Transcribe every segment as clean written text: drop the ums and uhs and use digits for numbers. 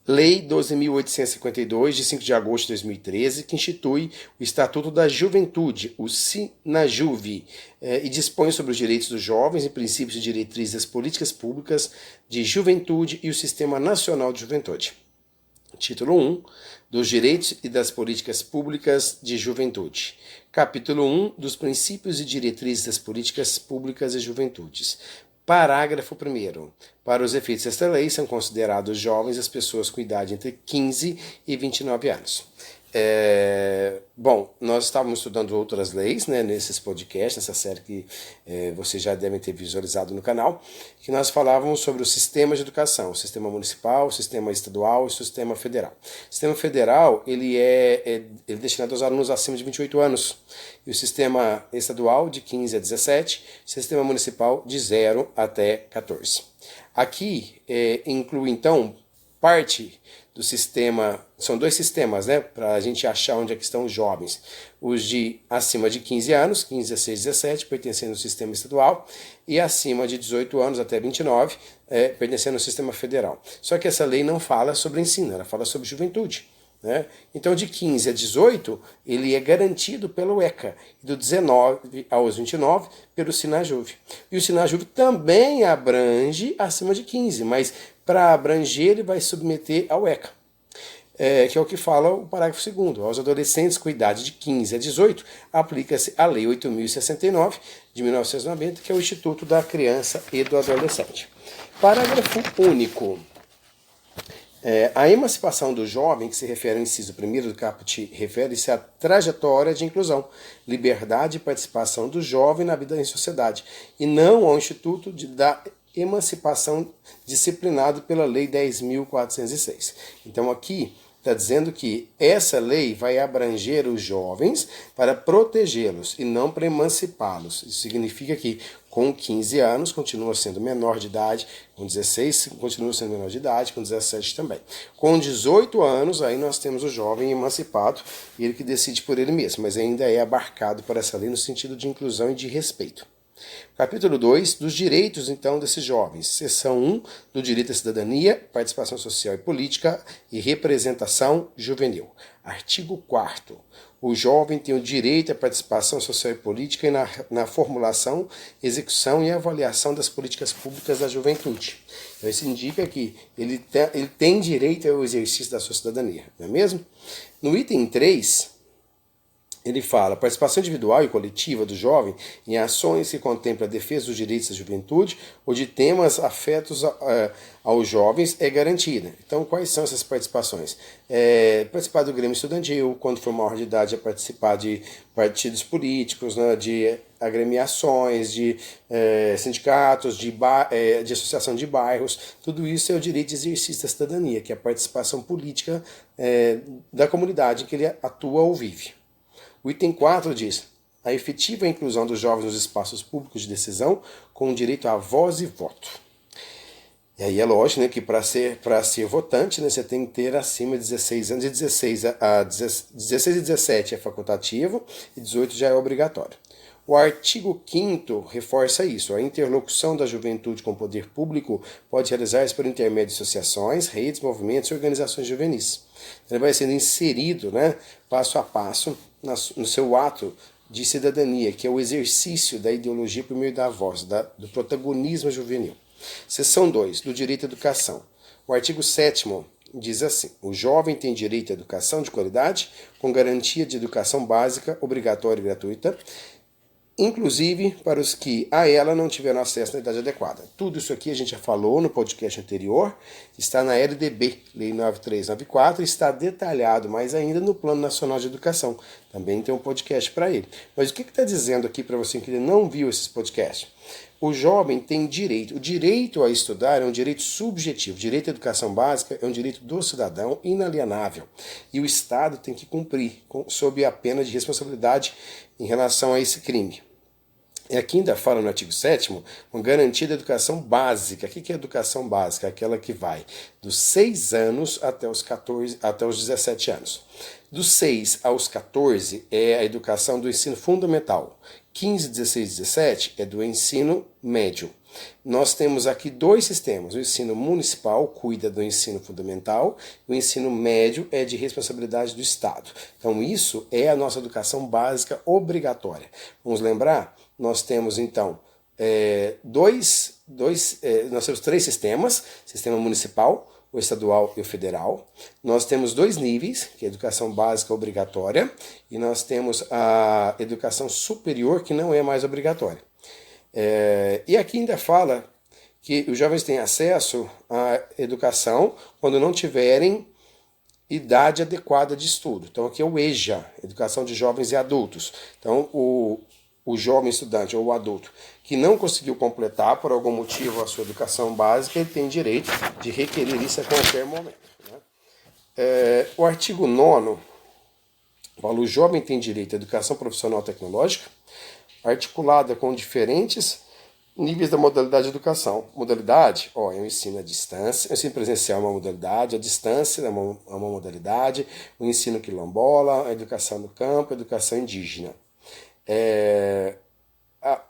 Lei 12.852, de 5 de agosto de 2013, que institui o Estatuto da Juventude, o SINAJUVE, e dispõe sobre os direitos dos jovens e princípios e diretrizes das políticas públicas de juventude e o Sistema Nacional de Juventude. Título 1, dos direitos e das políticas públicas de juventude. Capítulo 1, dos princípios e diretrizes das políticas públicas de juventudes. Parágrafo 1º. Para os efeitos desta lei, são considerados jovens as pessoas com idade entre 15 e 29 anos. Bom, nós estávamos estudando outras leis, né, nesses podcasts, nessa série que vocês já devem ter visualizado no canal, que nós falávamos sobre os sistemas de educação, o sistema municipal, o sistema estadual e o sistema federal. O sistema federal ele é destinado aos alunos acima de 28 anos, e o sistema estadual de 15 a 17, o sistema municipal de 0 até 14. Aqui inclui então parte do sistema, são dois sistemas, né, para a gente achar onde é que estão os jovens. Os de acima de 15 anos, 15, 16, 17, pertencendo ao sistema estadual, e acima de 18 anos até 29, pertencendo ao sistema federal. Só que essa lei não fala sobre ensino, ela fala sobre juventude. Né? Então, de 15 a 18, ele é garantido pelo ECA, e do 19 aos 29, pelo SINAJUVE. E o SINAJUVE também abrange acima de 15, mas para abranger ele vai submeter ao ECA, que é o que fala o parágrafo 2º. Aos adolescentes com idade de 15 a 18, aplica-se a Lei 8.069, de 1990, que é o Instituto da Criança e do Adolescente. Parágrafo único. A emancipação do jovem, que se refere ao inciso 1º do caput, refere-se à trajetória de inclusão, liberdade e participação do jovem na vida em sociedade, e não ao instituto da emancipação disciplinado pela Lei 10.406. Então aqui está dizendo que essa lei vai abranger os jovens para protegê-los e não para emancipá-los. Isso significa que com 15 anos continua sendo menor de idade, com 16 continua sendo menor de idade, com 17 também. Com 18 anos, aí nós temos o jovem emancipado, ele que decide por ele mesmo, mas ainda é abarcado por essa lei no sentido de inclusão e de respeito. Capítulo 2, dos direitos, então, desses jovens. Seção 1, do direito à cidadania, participação social e política e representação juvenil. Artigo 4º. O jovem tem o direito à participação social e política e na formulação, execução e avaliação das políticas públicas da juventude. Então, isso indica que ele tem direito ao exercício da sua cidadania, não é mesmo? No item 3... ele fala, participação individual e coletiva do jovem em ações que contemplam a defesa dos direitos da juventude ou de temas afetos aos jovens é garantida. Então, quais são essas participações? Participar do Grêmio Estudantil, quando for maior de idade, participar de partidos políticos, né, de agremiações, de sindicatos, de associação de bairros. Tudo isso é o direito de exercício da cidadania, que é a participação política da comunidade em que ele atua ou vive. O item 4 diz, a efetiva inclusão dos jovens nos espaços públicos de decisão com direito à voz e voto. E aí é lógico, né, que para ser votante, né, você tem que ter acima de 16 anos, de 16 e 17 é facultativo e 18 já é obrigatório. O artigo 5º reforça isso. A interlocução da juventude com o poder público pode realizar-se por intermédio de associações, redes, movimentos e organizações juvenis. Ele vai sendo inserido, né, passo a passo no seu ato de cidadania, que é o exercício da ideologia por meio da voz, do protagonismo juvenil. Seção 2, do direito à educação. O artigo 7º diz assim, o jovem tem direito à educação de qualidade, com garantia de educação básica, obrigatória e gratuita, inclusive para os que a ela não tiveram acesso na idade adequada. Tudo isso aqui a gente já falou no podcast anterior, está na LDB, Lei 9394, está detalhado mais ainda no Plano Nacional de Educação. Também tem um podcast para ele. Mas o que está dizendo aqui para você que ainda não viu esses podcasts? O jovem tem direito. O direito a estudar é um direito subjetivo. O direito à educação básica é um direito do cidadão inalienável. E o Estado tem que cumprir sob a pena de responsabilidade em relação a esse crime. E aqui ainda fala no artigo 7º, uma garantia da educação básica. O que é educação básica? Aquela que vai dos 6 anos até os 17 anos. Dos 6 aos 14 é a educação do ensino fundamental. 15, 16, 17 é do ensino médio. Nós temos aqui dois sistemas. O ensino municipal cuida do ensino fundamental, o ensino médio é de responsabilidade do Estado. Então isso é a nossa educação básica obrigatória. Vamos lembrar? Nós temos então nós temos três sistemas: sistema municipal, o estadual e o federal. Nós temos dois níveis, que é a educação básica obrigatória, e nós temos a educação superior, que não é mais obrigatória. E aqui ainda fala que os jovens têm acesso à educação quando não tiverem idade adequada de estudo. Então aqui é o EJA, Educação de Jovens e Adultos. Então o jovem estudante ou o adulto que não conseguiu completar por algum motivo a sua educação básica, ele tem direito de requerer isso a qualquer momento, né? O artigo 9º fala: o jovem tem direito à educação profissional tecnológica, articulada com diferentes níveis da modalidade de educação. Modalidade, é o ensino à distância, o ensino presencial é uma modalidade, a distância é uma modalidade, o ensino quilombola, a educação no campo, a educação indígena.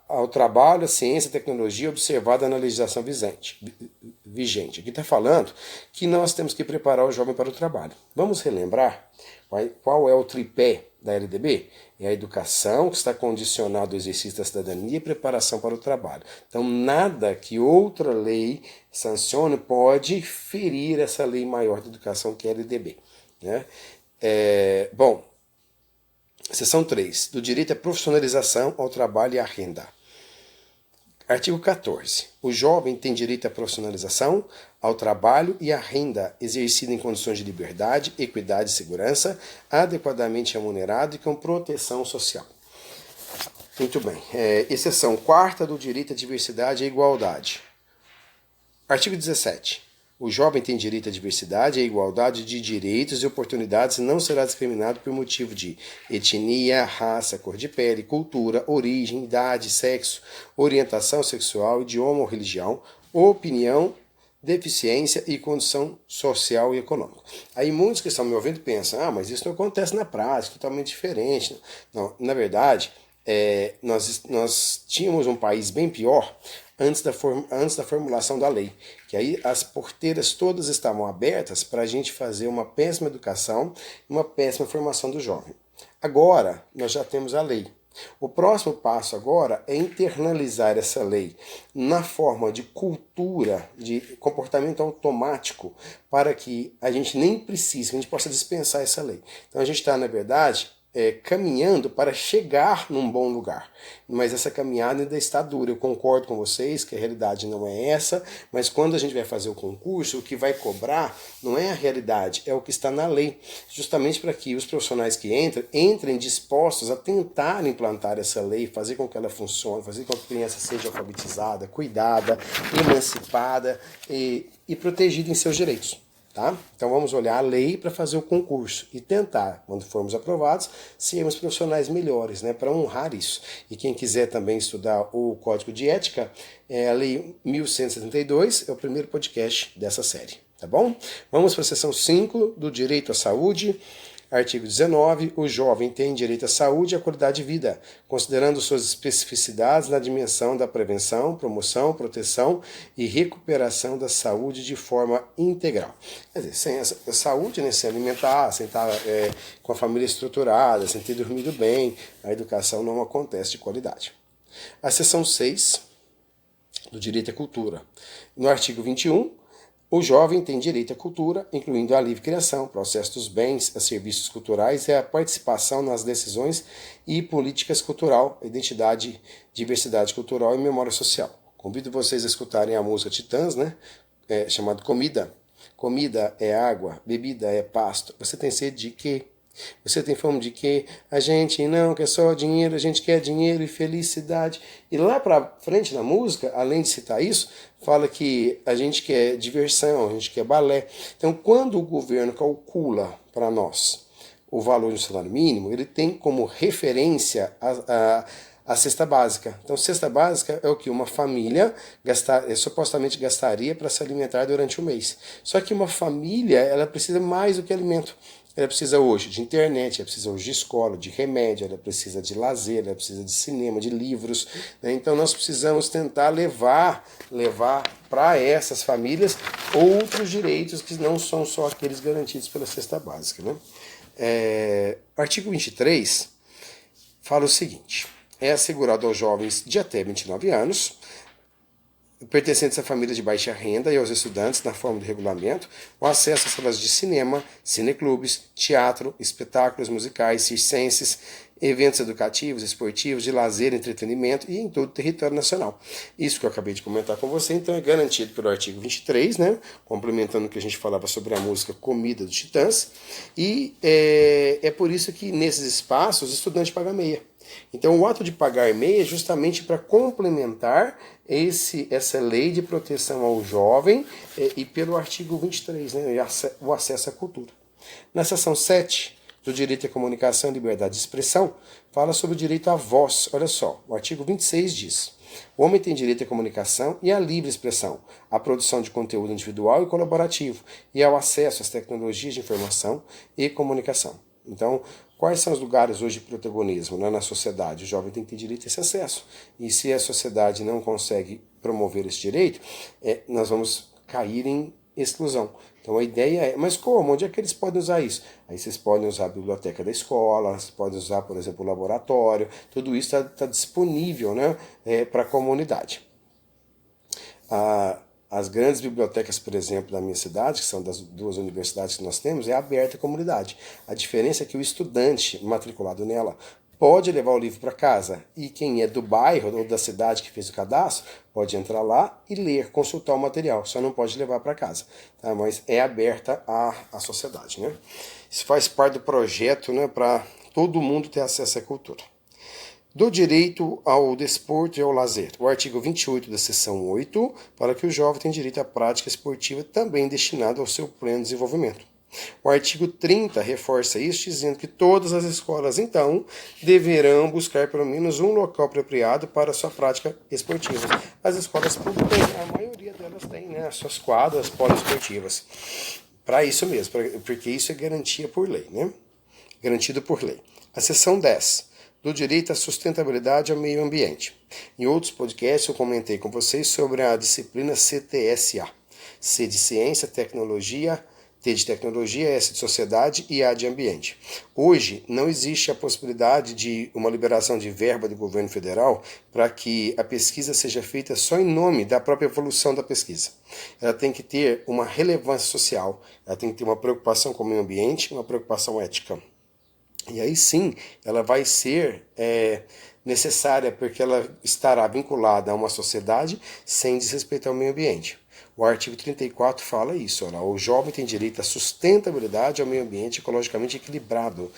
Ao trabalho, a ciência, a tecnologia observada na legislação vigente. Aqui está falando que nós temos que preparar o jovem para o trabalho. Vamos relembrar qual é o tripé da LDB? É a educação, que está condicionada ao exercício da cidadania, e preparação para o trabalho. Então, nada que outra lei sancione pode ferir essa lei maior de educação, que é a LDB, né? Seção 3, do direito à profissionalização, ao trabalho e à renda. Artigo 14. O jovem tem direito à profissionalização, ao trabalho e à renda, exercida em condições de liberdade, equidade e segurança, adequadamente remunerado e com proteção social. Muito bem. Exceção 4ª do direito à diversidade e à igualdade. Artigo 17. O jovem tem direito à diversidade e à igualdade de direitos e oportunidades e não será discriminado por motivo de etnia, raça, cor de pele, cultura, origem, idade, sexo, orientação sexual, idioma ou religião, opinião, deficiência e condição social e econômica. Aí muitos que estão me ouvindo pensam: mas isso não acontece na prática, totalmente diferente. Não, na verdade, nós tínhamos um país bem pior antes da formulação da lei, que aí as porteiras todas estavam abertas para a gente fazer uma péssima educação e uma péssima formação do jovem. Agora, nós já temos a lei. O próximo passo agora é internalizar essa lei na forma de cultura, de comportamento automático, para que a gente nem precise, que a gente possa dispensar essa lei. Então a gente está, na verdade, caminhando para chegar num bom lugar, mas essa caminhada ainda está dura. Eu concordo com vocês que a realidade não é essa, mas quando a gente vai fazer o concurso, o que vai cobrar não é a realidade, é o que está na lei, justamente para que os profissionais que entrem dispostos a tentar implantar essa lei, fazer com que ela funcione, fazer com que a criança seja alfabetizada, cuidada, emancipada e protegida em seus direitos. Tá? Então vamos olhar a lei para fazer o concurso e tentar, quando formos aprovados, sermos profissionais melhores, né, para honrar isso. E quem quiser também estudar o Código de Ética, a Lei 1172 é o primeiro podcast dessa série. Tá bom? Vamos para a seção 5 do direito à saúde. Artigo 19. O jovem tem direito à saúde e à qualidade de vida, considerando suas especificidades na dimensão da prevenção, promoção, proteção e recuperação da saúde de forma integral. Quer dizer, sem essa saúde, né, sem alimentar, sem estar com a família estruturada, sem ter dormido bem, a educação não acontece de qualidade. A seção 6 do direito à cultura. No artigo 21, o jovem tem direito à cultura, incluindo a livre criação, processo dos bens, a serviços culturais e a participação nas decisões e políticas cultural, identidade, diversidade cultural e memória social. Convido vocês a escutarem a música Titãs, né? Chamada Comida. Comida é água, bebida é pasto. Você tem sede de quê? Você tem fome de quê? A gente não quer só dinheiro, a gente quer dinheiro e felicidade. E lá pra frente na música, além de citar isso, fala que a gente quer diversão, a gente quer balé. Então, quando o governo calcula para nós o valor do salário mínimo, ele tem como referência a cesta básica. Então, cesta básica é o que uma família supostamente gastaria para se alimentar durante o mês. Só que uma família, ela precisa mais do que alimento. Ela precisa hoje de internet, ela precisa hoje de escola, de remédio, ela precisa de lazer, ela precisa de cinema, de livros. Né? Então nós precisamos tentar levar para essas famílias outros direitos que não são só aqueles garantidos pela cesta básica. Né? O artigo 23 fala o seguinte: é assegurado aos jovens de até 29 anos, pertencentes a famílias de baixa renda e aos estudantes, na forma de regulamento, o acesso às salas de cinema, cineclubes, teatro, espetáculos musicais, circenses, eventos educativos, esportivos, de lazer, entretenimento e em todo o território nacional. Isso que eu acabei de comentar com você, então é garantido pelo artigo 23, né? Complementando o que a gente falava sobre a música Comida dos Titãs, e é por isso que nesses espaços o estudante paga meia. Então, o ato de pagar meia é justamente para complementar essa lei de proteção ao jovem e pelo artigo 23, né, o acesso à cultura. Na seção 7 do direito à comunicação e liberdade de expressão, fala sobre o direito à voz. Olha só, o artigo 26 diz: o homem tem direito à comunicação e à livre expressão, à produção de conteúdo individual e colaborativo e ao acesso às tecnologias de informação e comunicação. Então, quais são os lugares hoje de protagonismo, né, na sociedade? O jovem tem que ter direito a esse acesso. E se a sociedade não consegue promover esse direito, nós vamos cair em exclusão. Então a ideia é, mas como? Onde é que eles podem usar isso? Aí vocês podem usar a biblioteca da escola, vocês podem usar, por exemplo, o laboratório. Tudo isso está disponível, né, para a comunidade. As grandes bibliotecas, por exemplo, da minha cidade, que são das 2 universidades que nós temos, é aberta à comunidade. A diferença é que o estudante matriculado nela pode levar o livro para casa, e quem é do bairro ou da cidade que fez o cadastro pode entrar lá e ler, consultar o material, só não pode levar para casa, tá? Mas é aberta à sociedade, né? Isso faz parte do projeto, né, para todo mundo ter acesso à cultura. Do direito ao desporto e ao lazer. O artigo 28 da seção 8 fala que o jovem tem direito à prática esportiva também destinado ao seu pleno desenvolvimento. O artigo 30 reforça isso, dizendo que todas as escolas, então, deverão buscar pelo menos um local apropriado para a sua prática esportiva. As escolas públicas, a maioria delas tem, né, as suas quadras poliesportivas. Para isso mesmo, porque isso é garantia por lei, né? Garantido por lei. A seção 10. Do direito à sustentabilidade ao meio ambiente. Em outros podcasts eu comentei com vocês sobre a disciplina CTSA. C de ciência, tecnologia, T de tecnologia, S de sociedade e A de ambiente. Hoje não existe a possibilidade de uma liberação de verba do governo federal para que a pesquisa seja feita só em nome da própria evolução da pesquisa. Ela tem que ter uma relevância social, ela tem que ter uma preocupação com o meio ambiente, uma preocupação ética. E aí sim, ela vai ser necessária porque ela estará vinculada a uma sociedade sem desrespeitar o meio ambiente. O artigo 34 fala isso, olha, o jovem tem direito à sustentabilidade ao meio ambiente ecologicamente equilibrado,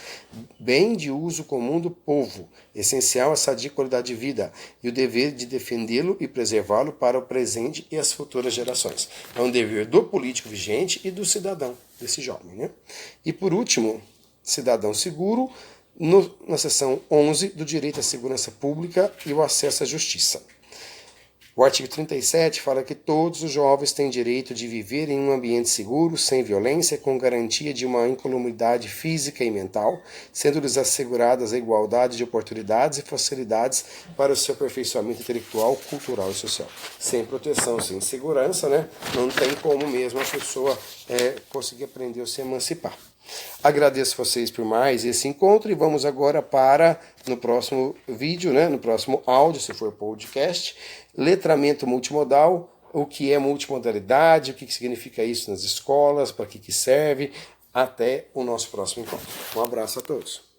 bem de uso comum do povo, essencial à sadia qualidade de vida, e o dever de defendê-lo e preservá-lo para o presente e as futuras gerações. É um dever do político vigente e do cidadão, desse jovem, né? E por último, cidadão seguro, na seção 11 do direito à segurança pública e o acesso à justiça. O artigo 37 fala que todos os jovens têm direito de viver em um ambiente seguro, sem violência, com garantia de uma incolumidade física e mental, sendo-lhes asseguradas a igualdade de oportunidades e facilidades para o seu aperfeiçoamento intelectual, cultural e social. Sem proteção, sem segurança, né? Não tem como mesmo a pessoa conseguir aprender ou se emancipar. Agradeço vocês por mais esse encontro e vamos agora para, no próximo vídeo, né, no próximo áudio, se for podcast, letramento multimodal, o que é multimodalidade, o que significa isso nas escolas, para que serve. Até o nosso próximo encontro. Um abraço a todos.